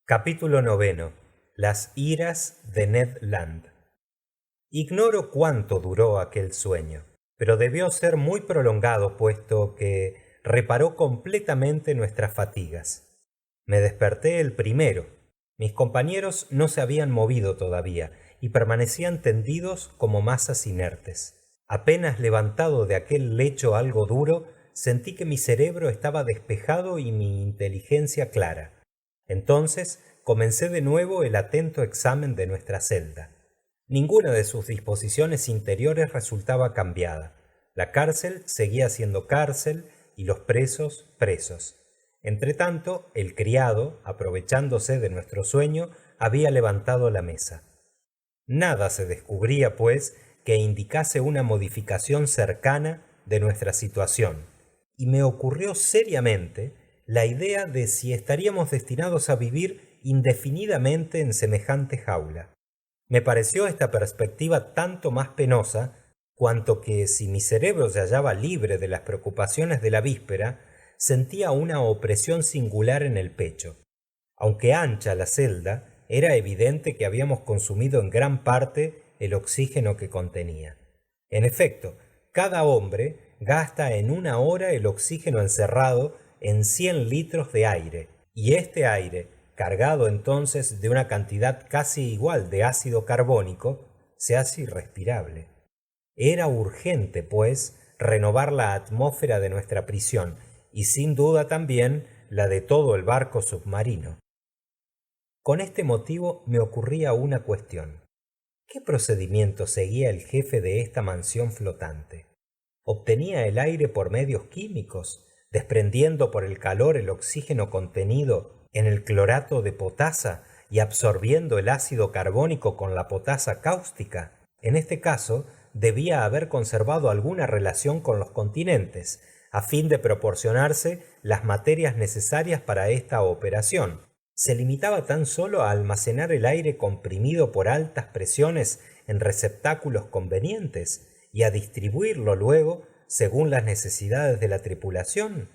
Capítulo 9. Las iras de Ned Land. Ignoro cuánto duró aquel sueño, pero debió ser muy prolongado, puesto que reparó completamente nuestras fatigas. Me desperté el primero. Mis compañeros no se habían movido todavía y permanecían tendidos como masas inertes. Apenas levantado de aquel lecho algo duro, sentí que mi cerebro estaba despejado y mi inteligencia clara. Entonces comencé de nuevo el atento examen de nuestra celda. Ninguna de sus disposiciones interiores resultaba cambiada. La cárcel seguía siendo cárcel y los presos presos. Entretanto, el criado, aprovechándose de nuestro sueño, había levantado la mesa. Nada se descubría, pues, que indicase una modificación cercana de nuestra situación, y me ocurrió seriamente la idea de si estaríamos destinados a vivir indefinidamente en semejante jaula. Me pareció esta perspectiva tanto más penosa cuanto que, si mi cerebro se hallaba libre de las preocupaciones de la víspera, sentía una opresión singular en el pecho. Aunque ancha la celda, era evidente que habíamos consumido en gran parte el oxígeno que contenía. En efecto, cada hombre gasta en una hora el oxígeno encerrado en 100 litros de aire, y este aire, cargado entonces de una cantidad casi igual de ácido carbónico, se hace irrespirable. Era urgente, pues, renovar la atmósfera de nuestra prisión y sin duda también la de todo el barco submarino. Con este motivo me ocurría una cuestión. ¿Qué procedimiento seguía el jefe de esta mansión flotante? ¿Obtenía el aire por medios químicos, desprendiendo por el calor el oxígeno contenido en el clorato de potasa y absorbiendo el ácido carbónico con la potasa cáustica? En este caso, debía haber conservado alguna relación con los continentes, a fin de proporcionarse las materias necesarias para esta operación. ¿Se limitaba tan solo a almacenar el aire comprimido por altas presiones en receptáculos convenientes y a distribuirlo luego según las necesidades de la tripulación?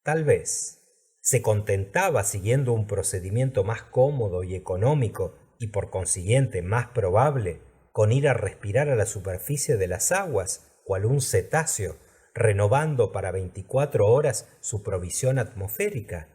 Tal vez. ¿Se contentaba, siguiendo un procedimiento más cómodo y económico y por consiguiente más probable, con ir a respirar a la superficie de las aguas, cual un cetáceo, renovando para 24 horas su provisión atmosférica?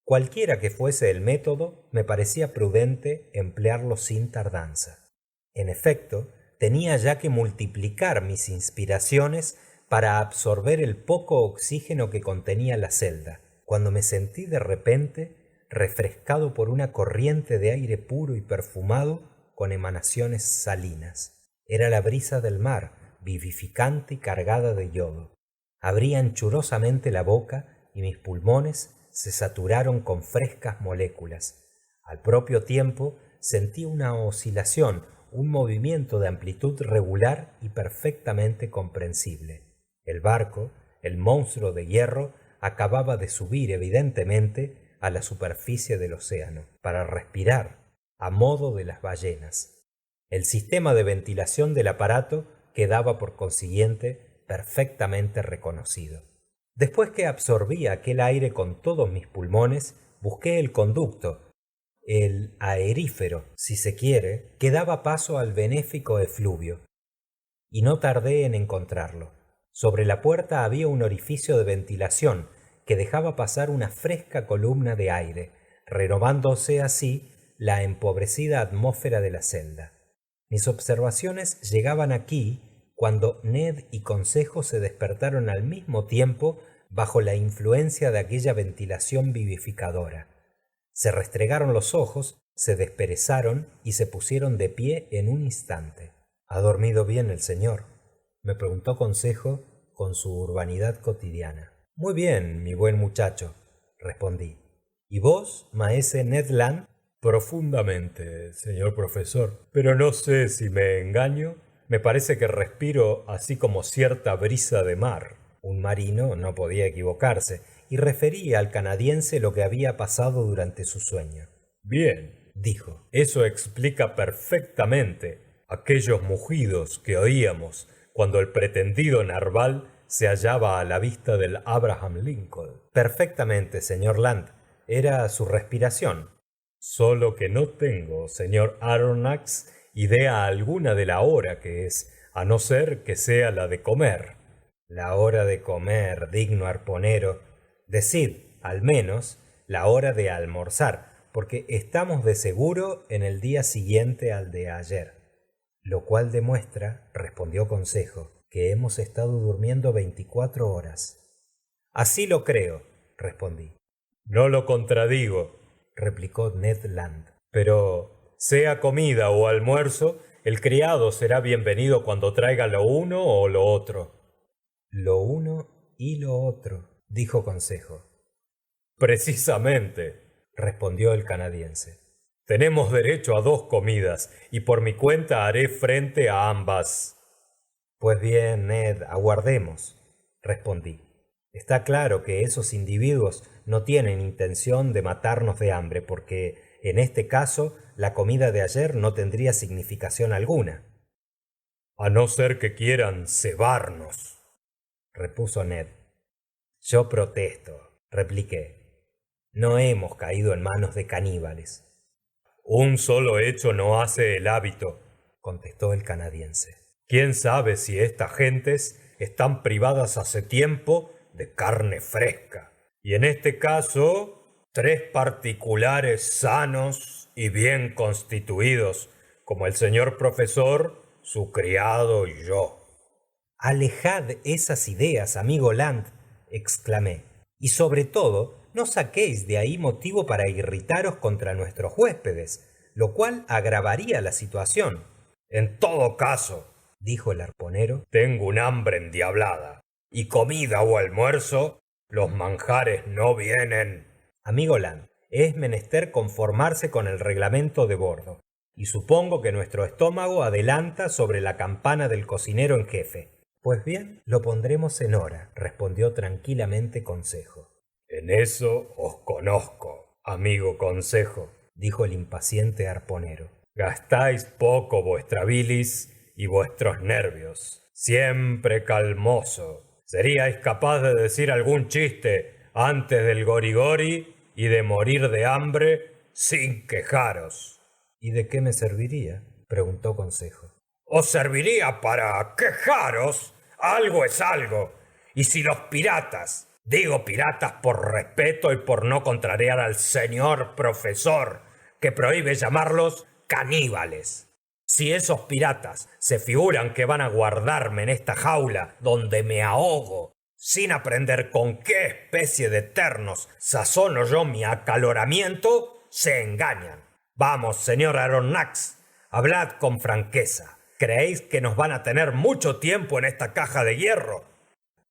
Cualquiera que fuese el método, me parecía prudente emplearlo sin tardanza. En efecto, tenía ya que multiplicar mis inspiraciones para absorber el poco oxígeno que contenía la celda, cuando me sentí de repente refrescado por una corriente de aire puro y perfumado con emanaciones salinas. Era la brisa del mar, vivificante y cargada de yodo. Abrí anchurosamente la boca y mis pulmones se saturaron con frescas moléculas. Al propio tiempo sentí una oscilación, un movimiento de amplitud regular y perfectamente comprensible. El barco, el monstruo de hierro, acababa de subir evidentemente a la superficie del océano, para respirar, a modo de las ballenas. El sistema de ventilación del aparato quedaba por consiguiente perfectamente reconocido. Después que absorbí aquel aire con todos mis pulmones, busqué el conducto, el aerífero, si se quiere, que daba paso al benéfico efluvio, y no tardé en encontrarlo. Sobre la puerta había un orificio de ventilación que dejaba pasar una fresca columna de aire, renovándose así la empobrecida atmósfera de la celda. Mis observaciones llegaban aquí cuando Ned y Consejo se despertaron al mismo tiempo bajo la influencia de aquella ventilación vivificadora. Se restregaron los ojos, se desperezaron y se pusieron de pie en un instante. ¿Ha dormido bien el señor?, me preguntó Consejo con su urbanidad cotidiana. Muy bien, mi buen muchacho, respondí. ¿Y vos, maese Ned Land? Profundamente, señor profesor, pero no sé si me engaño. Me parece que respiro así como cierta brisa de mar. Un marino no podía equivocarse, y refería al canadiense lo que había pasado durante su sueño. Bien, dijo, eso explica perfectamente aquellos mugidos que oíamos cuando el pretendido narval se hallaba a la vista del Abraham Lincoln. Perfectamente, señor Land. Era su respiración. Solo que no tengo, señor Aronnax, idea alguna de la hora que es, a no ser que sea la de comer. La hora de comer, digno arponero. Decid, al menos, la hora de almorzar, porque estamos de seguro en el día siguiente al de ayer. Lo cual demuestra, respondió Consejo, que hemos estado durmiendo 24 horas. Así lo creo, respondí. No lo contradigo, replicó Ned Land. Pero, sea comida o almuerzo, el criado será bienvenido cuando traiga lo uno o lo otro. Lo uno y lo otro, dijo Consejo. Precisamente, respondió el canadiense. Tenemos derecho a dos comidas y por mi cuenta haré frente a ambas. Pues bien, Ned, aguardemos, respondí. Está claro que esos individuos no tienen intención de matarnos de hambre, porque en este caso la comida de ayer no tendría significación alguna. A no ser que quieran cebarnos, repuso Ned. Yo protesto, repliqué. No hemos caído en manos de caníbales. Un solo hecho no hace el hábito, contestó el canadiense. ¿Quién sabe si estas gentes están privadas hace tiempo de carne fresca? Y en este caso, tres particulares sanos y bien constituidos, como el señor profesor, su criado y yo. Alejad esas ideas, amigo Land, exclamé, y sobre todo, no saquéis de ahí motivo para irritaros contra nuestros huéspedes, lo cual agravaría la situación. En todo caso, dijo el arponero, tengo un hambre endiablada, y comida o almuerzo, los manjares no vienen. Amigo Land, es menester conformarse con el reglamento de bordo, y supongo que nuestro estómago adelanta sobre la campana del cocinero en jefe. Pues bien, lo pondremos en hora, respondió tranquilamente Consejo. En eso os conozco, amigo Consejo, dijo el impaciente arponero. Gastáis poco vuestra bilis y vuestros nervios. Siempre calmoso. ¿Seríais capaz de decir algún chiste antes del gorigori y de morir de hambre sin quejaros? ¿Y de qué me serviría? Preguntó Consejo. Os serviría para quejaros. Algo es algo. Y si los piratas, digo piratas por respeto y por no contrariar al señor profesor, que prohíbe llamarlos caníbales. Si esos piratas se figuran que van a guardarme en esta jaula donde me ahogo, sin aprender con qué especie de ternos sazono yo mi acaloramiento, se engañan. Vamos, señor Aronnax, hablad con franqueza. ¿Creéis que nos van a tener mucho tiempo en esta caja de hierro?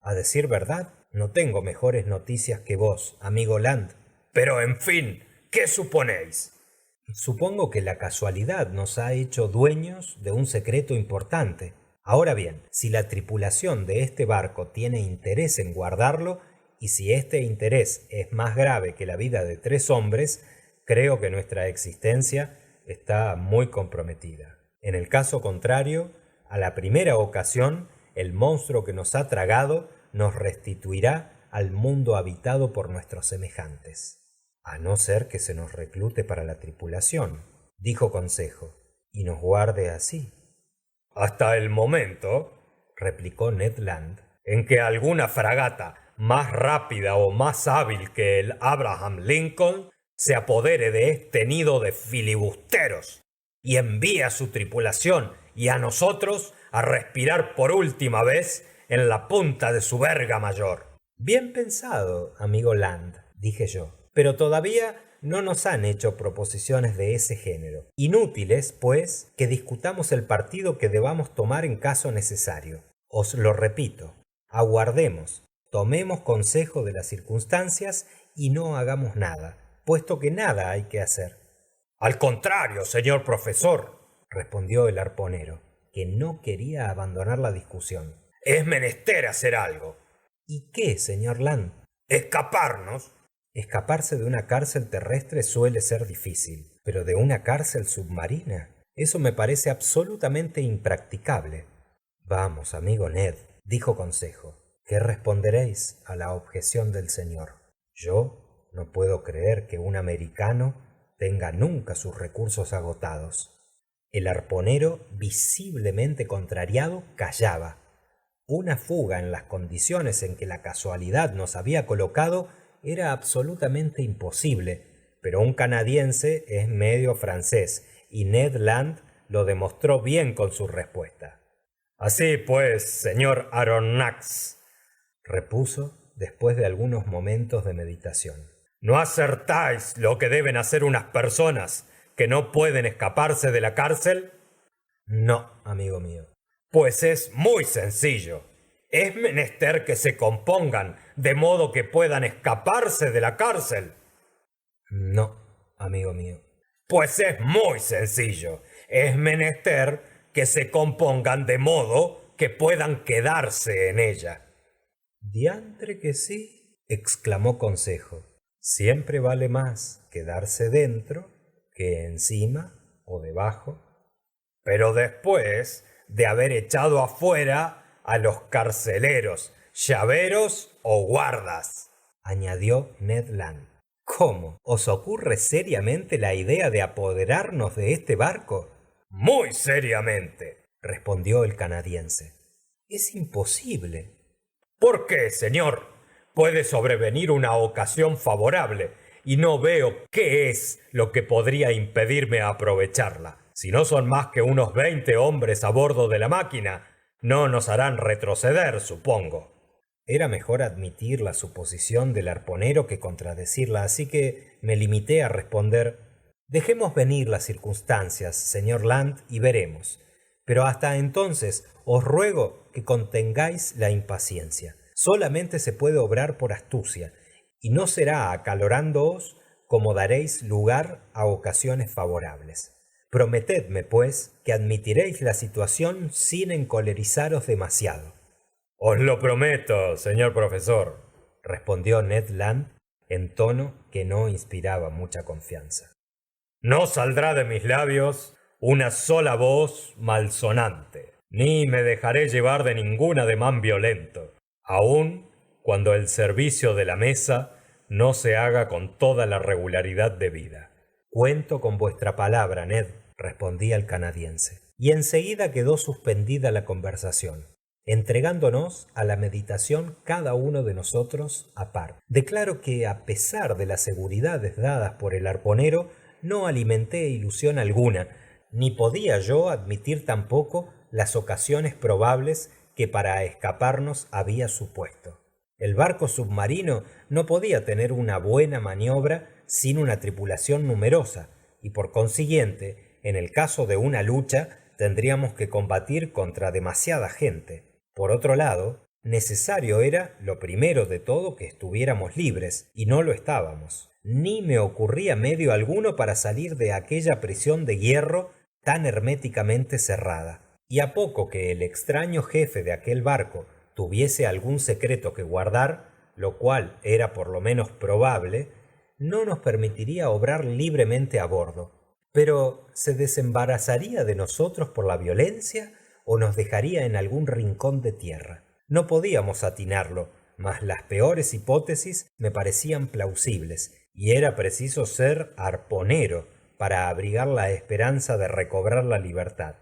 A decir verdad, no tengo mejores noticias que vos, amigo Land. Pero, en fin, ¿qué suponéis? Supongo que la casualidad nos ha hecho dueños de un secreto importante. Ahora bien, si la tripulación de este barco tiene interés en guardarlo, y si este interés es más grave que la vida de 3 hombres, creo que nuestra existencia está muy comprometida. En el caso contrario, a la primera ocasión, el monstruo que nos ha tragado nos restituirá al mundo habitado por nuestros semejantes. A no ser que se nos reclute para la tripulación, dijo Consejo, y nos guarde así. Hasta el momento, replicó Ned Land, en que alguna fragata más rápida o más hábil que el Abraham Lincoln se apodere de este nido de filibusteros y envíe a su tripulación y a nosotros a respirar por última vez en la punta de su verga mayor. Bien pensado, amigo Land, dije yo, pero todavía no nos han hecho proposiciones de ese género. Inútiles, pues, que discutamos el partido que debamos tomar en caso necesario. Os lo repito, aguardemos, tomemos consejo de las circunstancias y no hagamos nada, puesto que nada hay que hacer. Al contrario, señor profesor, respondió el arponero, que no quería abandonar la discusión. Es menester hacer algo. ¿Y qué, señor Land? Escaparnos. Escaparse de una cárcel terrestre suele ser difícil, pero de una cárcel submarina, eso me parece absolutamente impracticable. Vamos, amigo Ned, dijo Consejo, ¿qué responderéis a la objeción del señor? Yo no puedo creer que un americano tenga nunca sus recursos agotados. El arponero, visiblemente contrariado, callaba. Una fuga en las condiciones en que la casualidad nos había colocado era absolutamente imposible, pero un canadiense es medio francés y Ned Land lo demostró bien con su respuesta. Así pues, señor Aronnax, repuso después de algunos momentos de meditación, ¿no acertáis lo que deben hacer unas personas que no pueden escaparse de la cárcel? No, amigo mío. Pues es muy sencillo. Es menester que se compongan de modo que puedan escaparse de la cárcel. No, amigo mío. Pues es muy sencillo. Es menester que se compongan de modo que puedan quedarse en ella. Diantre que sí, exclamó Consejo. Siempre vale más quedarse dentro que encima o debajo. Pero después de haber echado afuera a los carceleros, llaveros o guardas, añadió Ned Land. ¿Cómo? ¿Os ocurre seriamente la idea de apoderarnos de este barco? Muy seriamente, respondió el canadiense. Es imposible. ¿Por qué, señor? Puede sobrevenir una ocasión favorable y no veo qué es lo que podría impedirme aprovecharla. Si no son más que unos 20 hombres a bordo de la máquina, no nos harán retroceder, supongo. Era mejor admitir la suposición del arponero que contradecirla, así que me limité a responder: dejemos venir las circunstancias, señor Land, y veremos. Pero hasta entonces os ruego que contengáis la impaciencia. Solamente se puede obrar por astucia, y no será acalorándoos como daréis lugar a ocasiones favorables. Prometedme, pues, que admitiréis la situación sin encolerizaros demasiado. Os lo prometo, señor profesor, respondió Ned Land en tono que no inspiraba mucha confianza. No saldrá de mis labios una sola voz malsonante, ni me dejaré llevar de ningún ademán violento, aun cuando el servicio de la mesa no se haga con toda la regularidad debida. Cuento con vuestra palabra, Ned, respondía el canadiense, y enseguida quedó suspendida la conversación, entregándonos a la meditación cada uno de nosotros aparte. Declaro que, a pesar de las seguridades dadas por el arponero, no alimenté ilusión alguna, ni podía yo admitir tampoco las ocasiones probables que para escaparnos había supuesto. El barco submarino no podía tener una buena maniobra sin una tripulación numerosa, y por consiguiente, en el caso de una lucha, tendríamos que combatir contra demasiada gente. Por otro lado, necesario era, lo primero de todo, que estuviéramos libres, y no lo estábamos. Ni me ocurría medio alguno para salir de aquella prisión de hierro tan herméticamente cerrada. Y a poco que el extraño jefe de aquel barco tuviese algún secreto que guardar, lo cual era por lo menos probable, no nos permitiría obrar libremente a bordo. Pero ¿se desembarazaría de nosotros por la violencia o nos dejaría en algún rincón de tierra? No podíamos atinarlo, mas las peores hipótesis me parecían plausibles, y era preciso ser arponero para abrigar la esperanza de recobrar la libertad.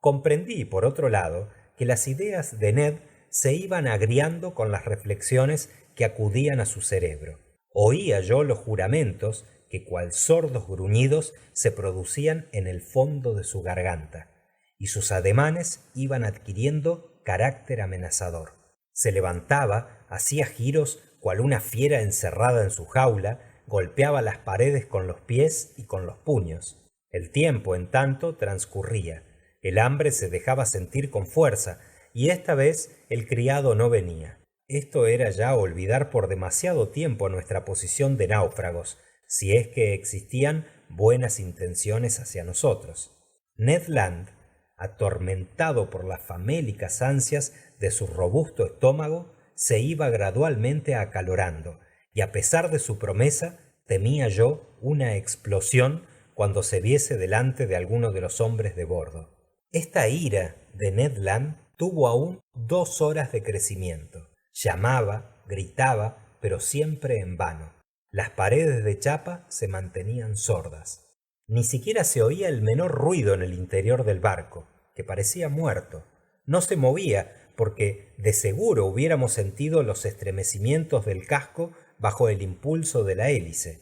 Comprendí, por otro lado, que las ideas de Ned se iban agriando con las reflexiones que acudían a su cerebro. Oía yo los juramentos que, cual sordos gruñidos, se producían en el fondo de su garganta, y sus ademanes iban adquiriendo carácter amenazador. Se levantaba, hacía giros cual una fiera encerrada en su jaula, golpeaba las paredes con los pies y con los puños. El tiempo, en tanto, transcurría. El hambre se dejaba sentir con fuerza, y esta vez el criado no venía. Esto era ya olvidar por demasiado tiempo nuestra posición de náufragos, si es que existían buenas intenciones hacia nosotros. Ned Land, atormentado por las famélicas ansias de su robusto estómago, se iba gradualmente acalorando, y a pesar de su promesa, temía yo una explosión cuando se viese delante de alguno de los hombres de bordo. Esta ira de Ned Land tuvo aún 2 horas de crecimiento. Llamaba, gritaba, pero siempre en vano. Las paredes de chapa se mantenían sordas. Ni siquiera se oía el menor ruido en el interior del barco, que parecía muerto. No se movía porque de seguro hubiéramos sentido los estremecimientos del casco bajo el impulso de la hélice.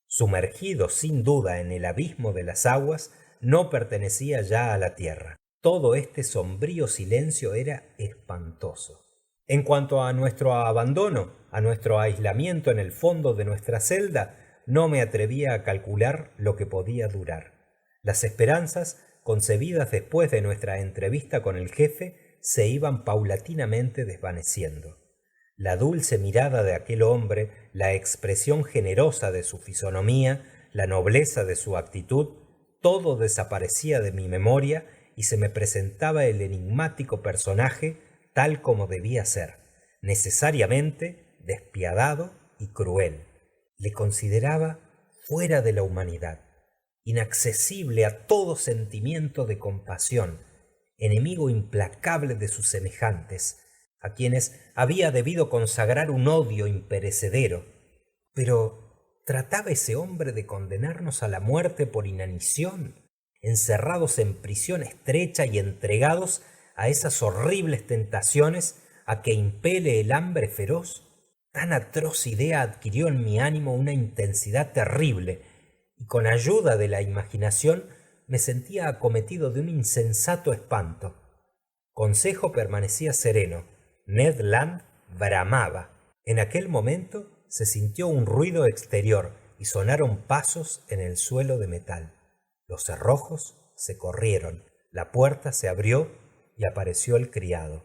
Sumergido sin duda en el abismo de las aguas, no pertenecía ya a la tierra. Todo este sombrío silencio era espantoso. En cuanto a nuestro abandono, a nuestro aislamiento en el fondo de nuestra celda, no me atrevía a calcular lo que podía durar. Las esperanzas, concebidas después de nuestra entrevista con el jefe, se iban paulatinamente desvaneciendo. La dulce mirada de aquel hombre, la expresión generosa de su fisonomía, la nobleza de su actitud, todo desaparecía de mi memoria y se me presentaba el enigmático personaje tal como debía ser, necesariamente despiadado y cruel. Le consideraba fuera de la humanidad, inaccesible a todo sentimiento de compasión, enemigo implacable de sus semejantes, a quienes había debido consagrar un odio imperecedero. Pero ¿trataba ese hombre de condenarnos a la muerte por inanición, encerrados en prisión estrecha y entregados a esas horribles tentaciones a que impele el hambre feroz? Tan atroz idea adquirió en mi ánimo una intensidad terrible, y con ayuda de la imaginación me sentía acometido de un insensato espanto. Consejo permanecía sereno. Ned Land bramaba. En aquel momento se sintió un ruido exterior y sonaron pasos en el suelo de metal. Los cerrojos se corrieron, la puerta se abrió y apareció el criado.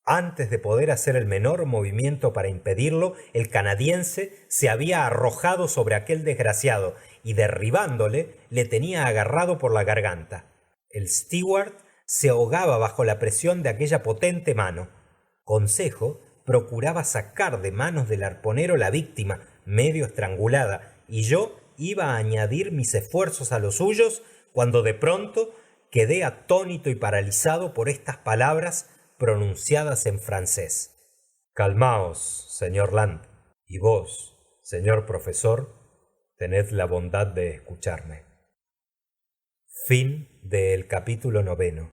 Antes de poder hacer el menor movimiento para impedirlo, el canadiense se había arrojado sobre aquel desgraciado y derribándole le tenía agarrado por la garganta. El steward se ahogaba bajo la presión de aquella potente mano. Consejo procuraba sacar de manos del arponero la víctima, medio estrangulada, y yo iba a añadir mis esfuerzos a los suyos cuando de pronto quedé atónito y paralizado por estas palabras pronunciadas en francés. Calmaos, señor Land, y vos, señor profesor, tened la bondad de escucharme. Fin del capítulo 9.